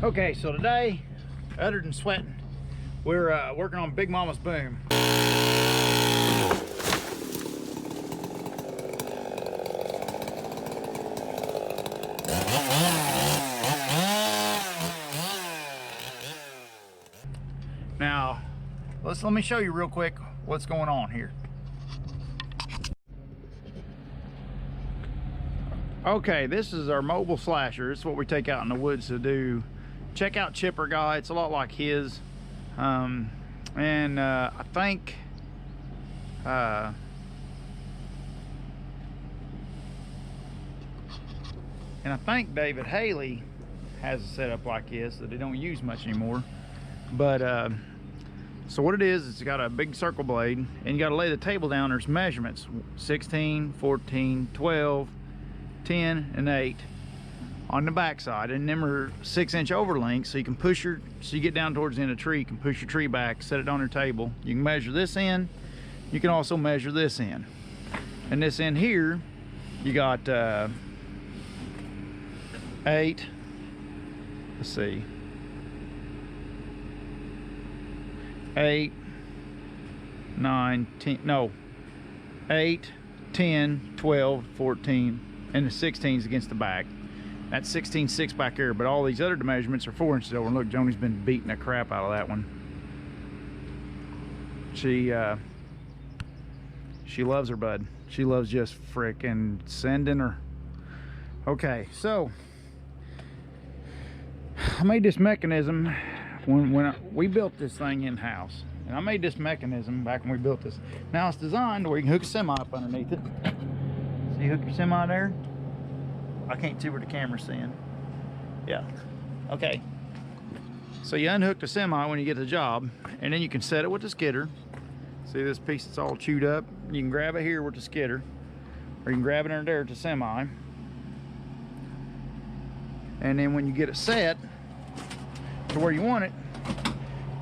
Okay, so today, other than sweating, we're working on Big Mama's boom. Now, let me show you real quick what's going on here. Okay, this is our mobile slasher. It's what we take out in the woods to do. Check out Chipper Guy. It's a lot like his. I think David Haley has a setup like this that they don't use much anymore. But so what it is, it's got a big circle blade, and you got to lay the table down. There's measurements: 16, 14, 12, 10, and 8 on the back side, and them are 6-inch overlinks, so you can push so you get down towards the end of the tree, you can push your tree back, set it on your table. You can measure this in, you can also measure this in, and this in here you got 8, let's see, 8, 9, 10, no, 8, 10, 12, 14, and the 16's against the back. That's 16.6 back there, but all these other measurements are 4 inches over. And look, Joni's been beating the crap out of that one. She loves her bud. She loves just frickin' sending her. Okay, so I made this mechanism when we built this thing in-house. And I made this mechanism back when we built this. Now it's designed where you can hook a semi up underneath it. So you hook your semi there. I can't see where the camera's seeing. Yeah. Okay. So you unhook the semi when you get the job, and then you can set it with the skidder. See this piece that's all chewed up? You can grab it here with the skidder, or you can grab it under there at the semi. And then when you get it set to where you want it,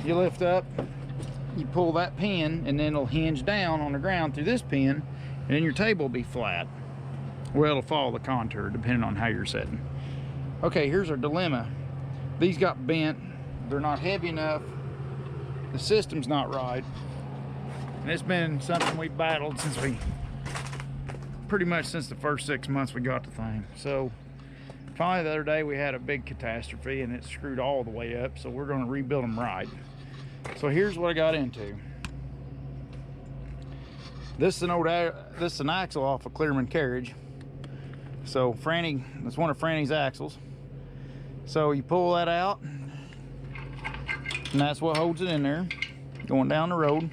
you lift up, you pull that pin, and then it'll hinge down on the ground through this pin, and then your table will be flat. Well, it'll follow the contour depending on how you're setting. Okay, here's our dilemma. These got bent. They're not heavy enough. The system's not right. And it's been something we've battled pretty much since the first 6 months we got the thing. So finally the other day we had a big catastrophe and it screwed all the way up. So we're gonna rebuild them right. So here's what I got into. This is an axle off a Clearman carriage. So Franny, that's one of Franny's axles. So you pull that out, and that's what holds it in there, going down the road.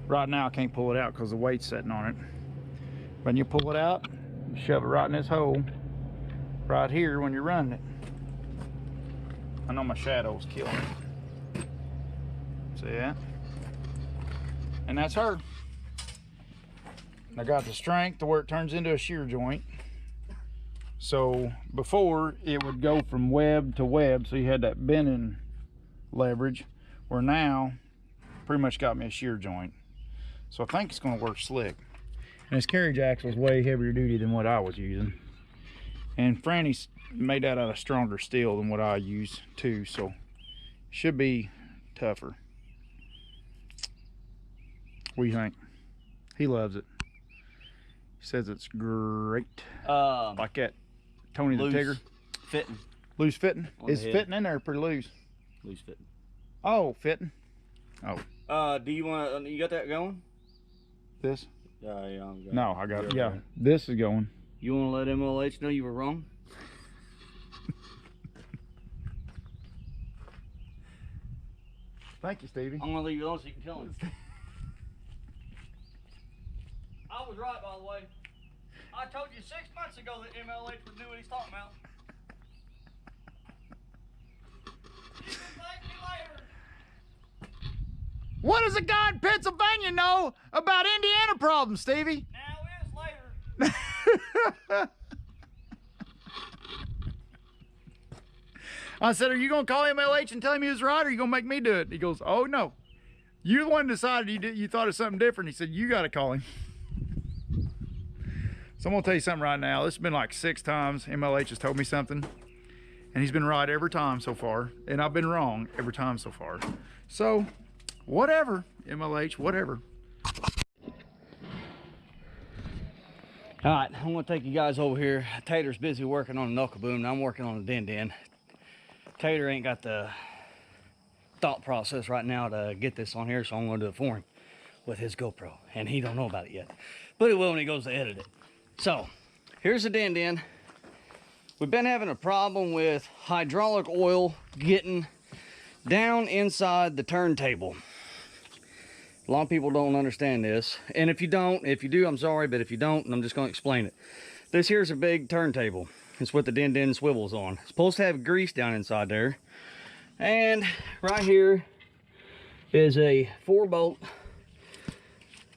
Right now I can't pull it out because the weight's sitting on it. When you pull it out, shove it right in this hole, right here when you're running it. I know my shadow's killing it. See that? And that's her. I got the strength to where it turns into a shear joint. So before it would go from web to web, so you had that bending leverage, where now pretty much got me a shear joint. So I think it's going to work slick. And this carriage axle is way heavier duty than what I was using. And Franny's made that out of stronger steel than what I use too, so should be tougher. What do you think? He loves it. Says it's great. Like that Tony the Tigger. Fitting. Loose fitting? Is fitting in there pretty loose? Loose fitting. Oh, fitting. Oh. Do you want to, you got that going? This? Yeah, I'm going. No, I got it. Yeah, this is going. You want to let MLH know you were wrong? Thank you, Stevie. I'm going to leave you alone so you can tell him. I was right, by the way. I told you 6 months ago that MLH would know what he's talking about. You can thank me later. What does a guy in Pennsylvania know about Indiana problems, Stevie? Now is later. I said, are you going to call MLH and tell him he was right, or are you going to make me do it? He goes, oh, no. You're the one who decided you thought of something different. He said, you got to call him. So I'm going to tell you something right now. This has been like 6 times MLH has told me something. and he's been right every time so far, and I've been wrong every time so far. So whatever, MLH, whatever. All right, I'm gonna take you guys over here. Tater's busy working on a knuckle boom, and I'm working on a din. Tater ain't got the thought process right now to get this on here, so I'm gonna do it for him with his GoPro, and he don't know about it yet, but he will when he goes to edit it. So here's the din. We've been having a problem with hydraulic oil getting down inside the turntable. A lot of people don't understand this, and if you do, I'm sorry, but if you don't, I'm just going to explain it. This here's a big turntable. It's what the din swivels on. It's supposed to have grease down inside there, and right here is a 4-bolt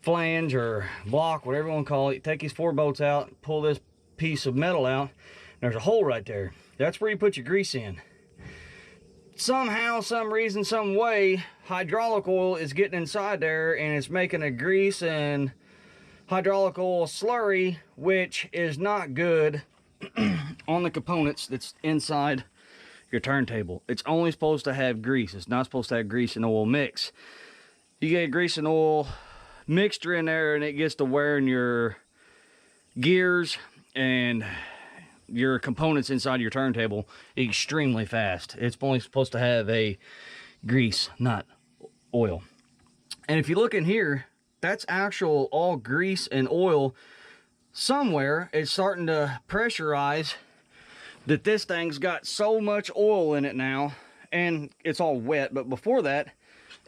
flange or block, whatever you want to call it. You take these 4 bolts out, pull this piece of metal out, there's a hole right there. That's where you put your grease in. Somehow, some reason, some way, hydraulic oil is getting inside there and it's making a grease and hydraulic oil slurry, which is not good on the components that's inside your turntable. It's only supposed to have grease. It's not supposed to have grease and oil mix. You get a grease and oil mixture in there and it gets to wearing your gears and your components inside your turntable extremely fast. It's only supposed to have a grease, not oil. And if you look in here, that's actual all grease and oil. Somewhere it's starting to pressurize that this thing's got so much oil in it now, and it's all wet. But before that,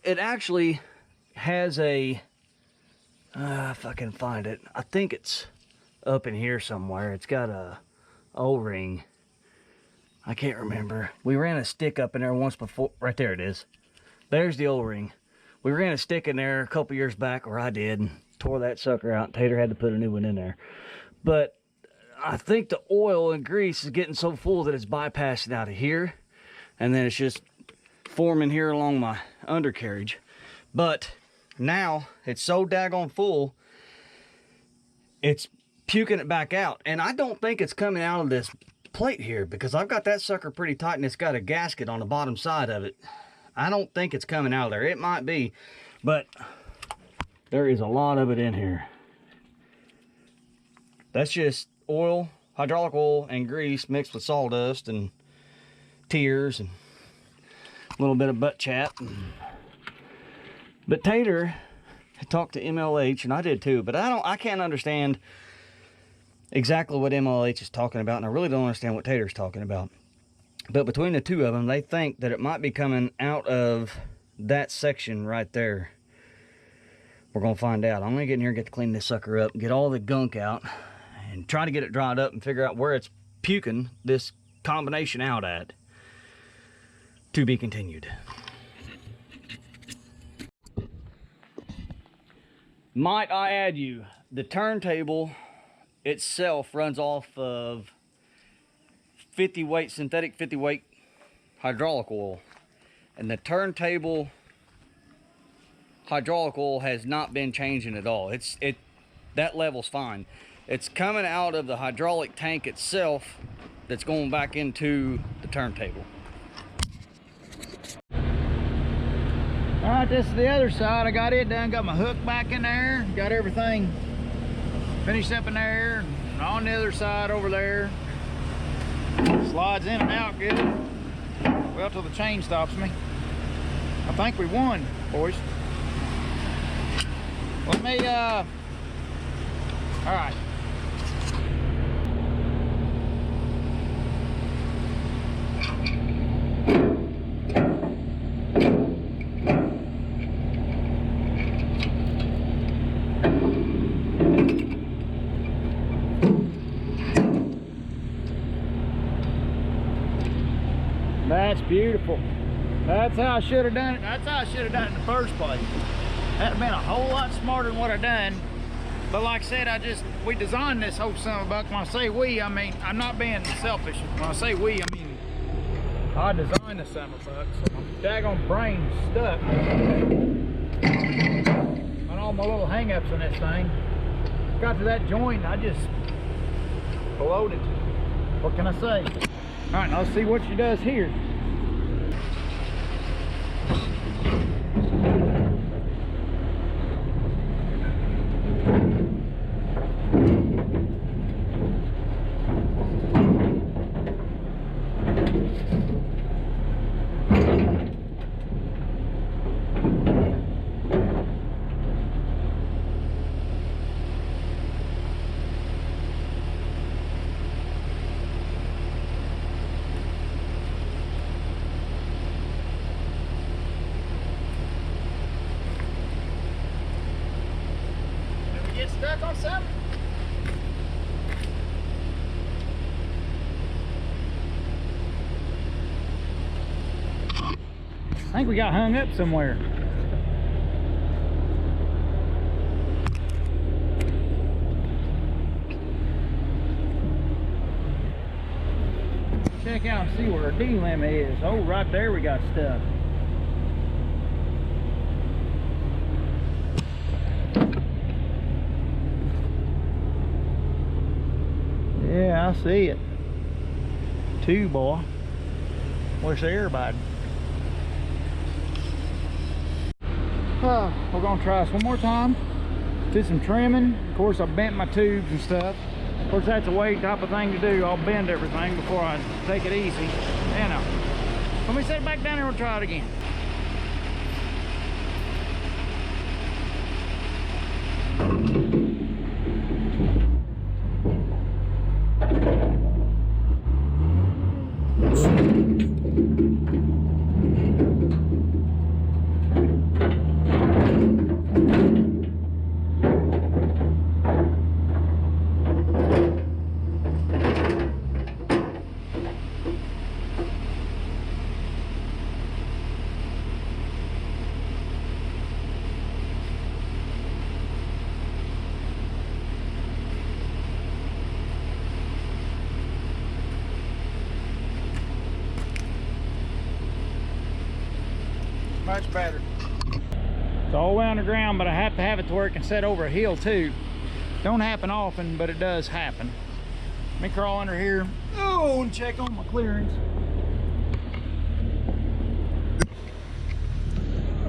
it actually has a if I can find it, I think it's up in here somewhere. It's got a O-ring. I can't remember. We ran a stick up in there once before. Right there it is. There's the O-ring. We ran a stick in there a couple years back, or I did, and tore that sucker out. Tater had to put a new one in there. But I think the oil and grease is getting so full that it's bypassing out of here, and then it's just forming here along my undercarriage. But now it's so daggone full, it's puking it back out. And I don't think it's coming out of this plate here, because I've got that sucker pretty tight and it's got a gasket on the bottom side of it. I don't think it's coming out of there. It might be, but there is a lot of it in here. That's just oil, hydraulic oil and grease mixed with sawdust and tears and a little bit of butt chat. But Tater had talked to MLH, and I did too, but I can't understand exactly what MLH is talking about, and I really don't understand what Tater's talking about. But between the two of them, they think that it might be coming out of that section right there. We're going to find out. I'm going to get in here and get to clean this sucker up, get all the gunk out, and try to get it dried up and figure out where it's puking this combination out at. To be continued. Might I add you, the turntable itself runs off of 50 weight, synthetic 50 weight hydraulic oil. And the turntable hydraulic oil has not been changing at all. That level's fine. It's coming out of the hydraulic tank itself that's going back into the turntable. All right, this is the other side. I got it done, got my hook back in there, got everything finished up in there. And on the other side over there, slides in and out good. Well, till the chain stops me. I think we won, boys. Let me, all right. That's beautiful. That's how I should have done it. That's how I should have done it in the first place. That'd have been a whole lot smarter than what I done. But like I said, we designed this whole son of a buck. When I say we, I mean, I'm not being selfish. When I say we, I mean, I designed this son of a buck. So my daggone brain's stuck on all my little hang-ups in this thing. Got to that joint, I just bloated. What can I say? All right, now let's see what she does here. Get stuck on something? I think we got hung up somewhere. Check out and see where our D-limb is. Oh, right there we got stuff. Yeah, I see it. Two, boy. Where's everybody? We're gonna try this one more time. Did some trimming. Of course, I bent my tubes and stuff. Of course, that's a weight type of thing to do. I'll bend everything before I take it easy. You know. Let me set it back down there and we'll try it again. Much better. It's all the way on the ground, but I have to have it to where it can set over a hill too. Don't happen often, but it does happen. Let me crawl under here. Oh, and check on my clearance.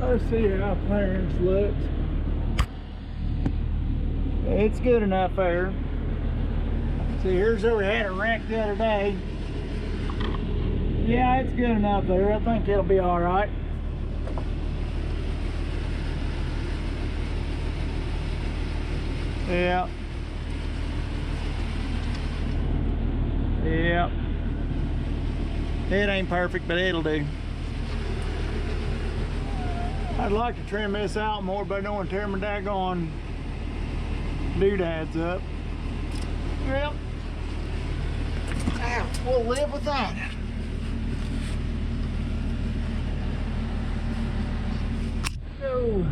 Let's see how clearance looks. It's good enough there. See, here's where we had a wreck the other day. Yeah, it's good enough there. I think it'll be all right. Yeah. Yeah. It ain't perfect, but it'll do. I'd like to trim this out more, but I don't want to tear my daggone doodads up. Well, we'll live with that. Oh,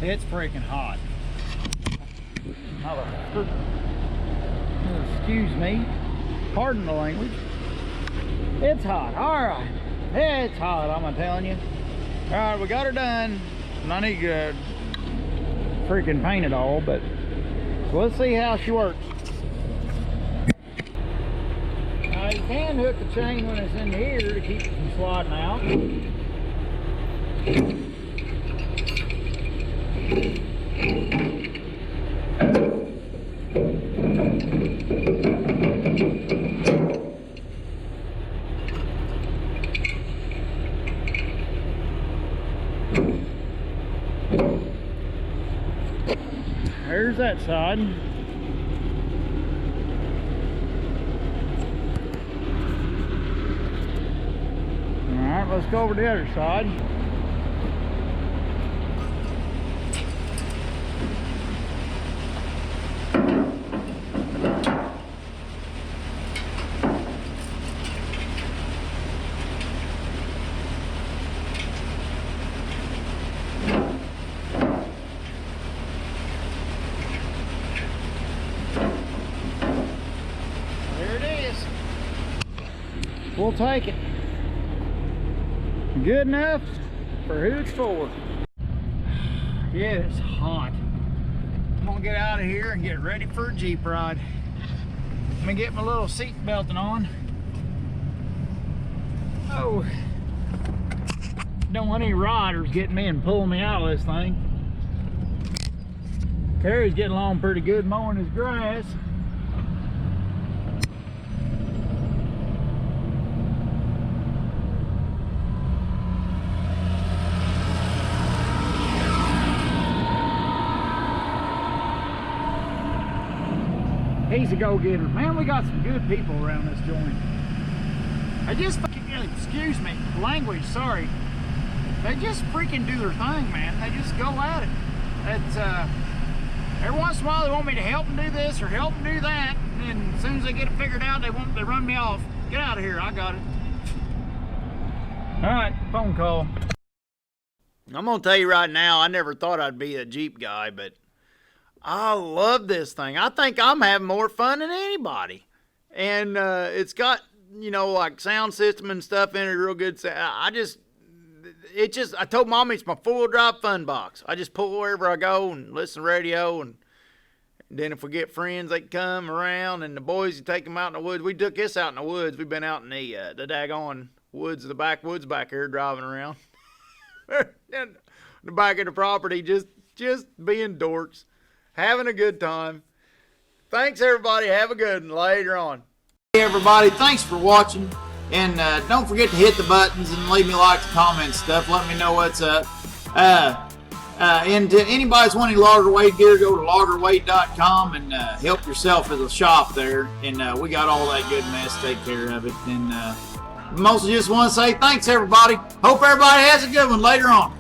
it's freaking hot. Excuse me, pardon the language. It's hot. All right, it's hot, I'm telling you. All right, we got her done, and I need to freaking paint it all, but so let's see how she works. Now you can hook the chain when it's in here to keep it from sliding out. There's that side. Alright, let's go over to the other side. We'll take it. Good enough for who it's for. Yeah, it's hot. I'm gonna get out of here and get ready for a Jeep ride. Let me get my little seat belting on. Oh, don't want any riders getting me and pulling me out of this thing. Carrie's getting along pretty good mowing his grass. He's a go-getter. Man, we got some good people around this joint. They just fucking, excuse me, language, sorry. They just freaking do their thing, man. They just go at it. It's, every once in a while they want me to help them do this or help them do that. And as soon as they get it figured out, they run me off. Get out of here, I got it. All right, phone call. I'm gonna tell you right now, I never thought I'd be a Jeep guy, but I love this thing. I think I'm having more fun than anybody. And it's got, you know, like sound system and stuff in it, real good. I told Mommy it's my four-wheel drive fun box. I just pull wherever I go and listen to radio. And then if we get friends, they come around. And the boys, you take them out in the woods. We took this out in the woods. We've been out in the daggone woods, the backwoods back here driving around. In the back of the property, just being dorks. Having a good time. Thanks, everybody. Have a good one later on. Hey, everybody. Thanks for watching. And don't forget to hit the buttons and leave me likes, comments, stuff. Let me know what's up. And to anybody's wanting logger weight gear, go to loggerweight.com and help yourself at the shop there. And we got all that good mess. Take care of it. And mostly just want to say thanks, everybody. Hope everybody has a good one later on.